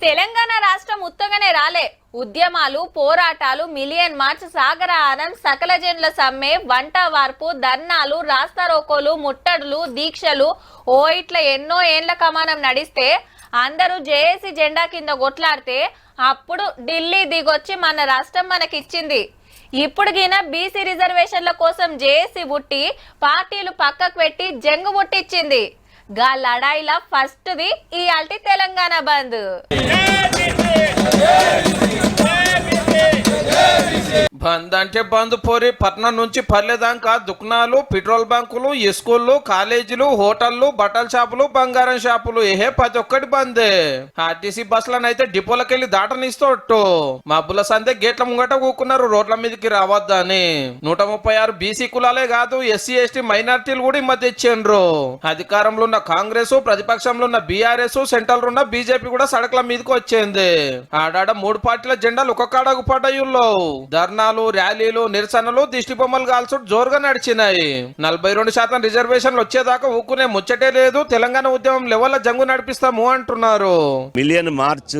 తెలంగాణ రాష్ట్రం ఉత్తగానే రాలే. ఉద్యమాలు, పోరాటాలు, మిలియన్ మార్చ్, సాగరహారం, సకల జనుల సమ్మె, వంట వార్పు, ధర్నాలు, రాస్తారోకోలు, ముట్టడులు, దీక్షలు ఇట్లా ఎన్నో ఏండ్ల కమానం నడిస్తే అందరూ జేఏసీ జెండా కింద కొట్లాడితే అప్పుడు ఢిల్లీ దిగొచ్చి మన రాష్ట్రం మనకిచ్చింది. ఇప్పుడు గిన బీసీ రిజర్వేషన్ల కోసం జేఏసీ బుట్టి పార్టీలు పక్కకు పెట్టి జంగు బుట్టిచ్చింది. గా లడాయిలా ఫస్ట్ది ఇయాల్టి తెలంగాణ బంద్. బంద్ అంటే బంద్ పోరి. పట్నం నుంచి పర్లేదాకా దుకాణాలు, పెట్రోల్ బంకులు, స్కూళ్ళు, కాలేజీలు, హోటళ్లు, బట్టల షాపులు, బంగారం షాపులు ప్రతి ఒక్కటి బందే. ఆర్టీసీ బస్సులనైతే డిపోలకెళ్లి దాటనిస్తోట్టు. మబ్బుల సందే గేట్ల ముంగట కూకున్నారు రోడ్ల మీదకి రావద్దని. 136 బీసీ కులాలే కాదు ఎస్సీ ఎస్టీ మైనార్టీలు కూడా ఈ మధ్య ఇచ్చిండ్రు. అధికారంలో ఉన్న కాంగ్రెస్, ప్రతిపక్షంలో ఉన్న బీఆర్ఎస్, సెంట్రల్ ఉన్న బీజేపీ కూడా సడకల మీదకి వచ్చింది. ఆడాడ 3 పార్టీల జెండాలు ఒక్కొక్కడకు పడ్డాయుల్లో. ధర్నాలు, ర్యాలీలు, నిరసనలు, దిష్టి బొమ్మలు కాల్చు జోరుగా నడిచినాయి. 42% రిజర్వేషన్లు వచ్చేదాకా ఊకునే ముచ్చటే లేదు. తెలంగాణ ఉద్యమం లెవెల్ జంగు నడిపిస్తాము అంటున్నారు. మిలియన్ మార్చ్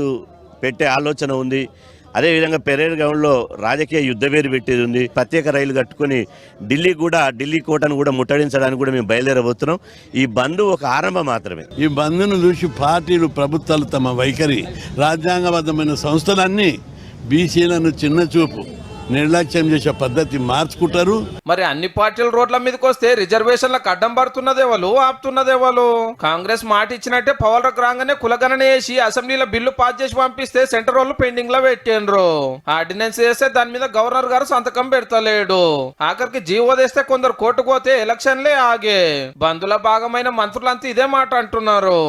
పెట్టే ఆలోచన ఉంది. అదేవిధంగా పెరేడ్ గ్రౌండ్ లో రాజకీయ యుద్ధ పేరు పెట్టేది ఉంది. ప్రత్యేక రైలు కట్టుకుని ఢిల్లీ కోటను కూడా ముట్టడించడానికి కూడా మేము బయలుదేరబోతున్నాం. ఈ బంద్ ఒక ఆరంభం మాత్రమే. ఈ బంద్ను చూసి పార్టీలు, ప్రభుత్వాలు తమ వైఖరి, రాజ్యాంగబద్ధమైన సంస్థలన్నీ బీసీలను చిన్న చూపు, నిర్లక్ష్యం చేసే పద్ధతి మార్చుకుంటారు. మరి అన్ని పార్టీలు రోడ్ల మీదకి వస్తే రిజర్వేషన్లకు అడ్డం పడుతున్నదేవాళ్ళు, ఆపుతున్నదేవాళ్ళు. కాంగ్రెస్ మాట ఇచ్చినట్టే పవర్లకు రాగానే కులగణన చేసి అసెంబ్లీలో బిల్లు పాస్ చేసి పంపిస్తే సెంటర్ వాళ్ళు పెండింగ్ లో పెట్టిండ్రు. ఆర్డినెన్స్ చేస్తే దాని మీద గవర్నర్ గారు సంతకం పెడతలేడు. ఆఖరికి జీవో తెస్తే కొందరు కోర్టుకు పోతే ఎలక్షన్లే ఆగే. బంధుల భాగమైన మంత్రులంతా ఇదే మాట అంటున్నారు.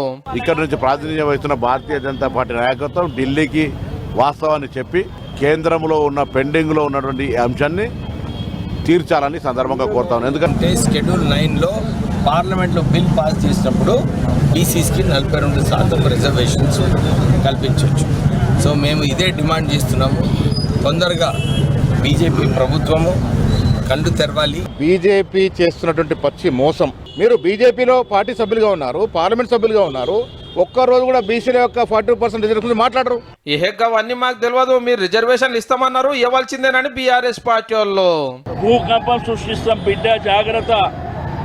ఇక్కడ నుంచి ప్రాతినిధ్యం వహిస్తున్న భారతీయ జనతా పార్టీ నాయకత్వం ఢిల్లీకి వాస్తవాన్ని చెప్పి కేంద్రంలో ఉన్న పెండింగ్ లో ఉన్నటువంటి అంశాన్ని తీర్చాలని సందర్భంగా కోరుతాను. ఎందుకంటే షెడ్యూల్ 9లో పార్లమెంట్లో బిల్ పాస్ చేసినప్పుడు బీసీస్కి 42% రిజర్వేషన్స్ కల్పించవచ్చు. సో మేము ఇదే డిమాండ్ చేస్తున్నాము. తొందరగా బీజేపీ ప్రభుత్వము కళ్ళు తెరవాలి. బీజేపీ చేస్తున్నటువంటి పచ్చి మోసం. మీరు బీజేపీలో పార్టీ సభ్యులుగా ఉన్నారు, పార్లమెంట్ సభ్యులుగా ఉన్నారు, ఒక్కరోజు కూడా బీసీల యొక్క 40% రిజర్వేషన్ మాట్లాడరు. అవన్నీ మాకు తెలియదు. మీరు రిజర్వేషన్లు ఇస్తామన్నారు, ఇవ్వాల్సిందేనని బీఆర్ఎస్ పార్టీ వాళ్ళు. భూకంపం సృష్టిస్తాం బిడ్డ, జాగ్రత్త,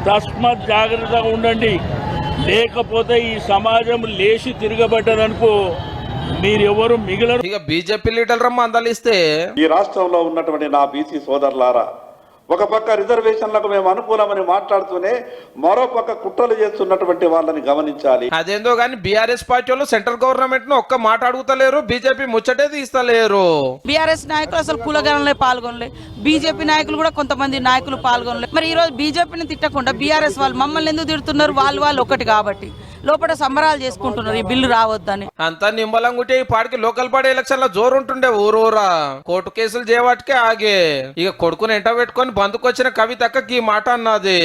తస్మత్ జాగ్రత్తగా ఉండండి. లేకపోతే ఈ సమాజం లేచి తిరగబడ్డదనుకో మీరెవరు మిగిలరు. ఇక బీజేపీ లీడర్ మందలిస్తే ఈ రాష్ట్రంలో ఉన్నటువంటి నా బీసీ సోదరులారా, ఒక పక్క రిజర్వేషన్లకు మేము అనుకూలమని మాట్లాడుతూనే మరో పక్క కుట్రలు చేస్తున్నటువంటి వాళ్ళని గమనించాలి. అదేందో గానీ బీఆర్ఎస్ పార్టీ వాళ్ళు సెంట్రల్ గవర్నమెంట్ ను ఒక్క మాట అడుగుతలేరు, బీజేపీ ముచ్చటే తీస్తలేరు. బీఆర్ఎస్ నాయకులు అసలు కులగణంలో పాల్గొనలే, బీజేపీ నాయకులు కూడా కొంతమంది నాయకులు పాల్గొనలే. మరి ఈ రోజు బీజేపీని తిట్టకుండా బీఆర్ఎస్ వాళ్ళు మమ్మల్ని ఎందుకు తిడుతున్నారు? వాళ్ళు ఒకటి కాబట్టి లోపల సంబరాలు చేసుకుంటున్నారు ఈ బిల్లు రావద్దని. అంతా నిమ్మలంగుంటే ఈ పాటికి లోకల్ బాడీ ఎలక్షన్ లో జోరుంటుండే. ఊరూరా కోర్టు కేసులు చేయవాటికే ఆగే. ఇక కొడుకుని ఎంట పెట్టుకుని బందుకొచ్చిన కవితక్కకి ఈ మాట అన్నది.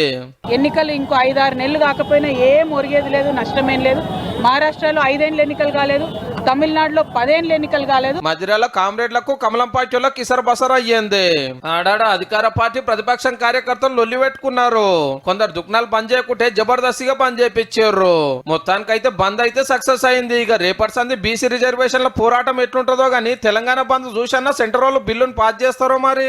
ఎన్నికలు ఇంకో 5-6 నెలలు కాకపోయినా ఏం ఒరిగేది లేదు, నష్టమేం లేదు. మహారాష్ట్రలో 5 ఏళ్ళు ఎన్నికలు కాలేదు, తమిళనాడులో 10 ఏళ్ళు ఎన్నికలు కాలేదు. మధ్యలో కామ్రేడ్లకు కమలం పార్టీలో కిసర్ బసర్ అయ్యింది. ఆడాడ అధికార పార్టీ ప్రతిపక్షం కార్యకర్తలు లొల్లి పెట్టుకున్నారు. కొందరు దుకాణాలు బంద్ చేయకుంటే జబర్దస్తిగా బంద్ చేయించారు. మొత్తానికైతే బంద్ అయితే సక్సెస్ అయింది. ఇక రేపటి సంది బీసీ రిజర్వేషన్ల పోరాటం ఎట్లుంటుందో గానీ తెలంగాణ బంద్ చూసన్నా సెంటర్ వాళ్ళు బిల్లును పాస్ చేస్తారో మరి.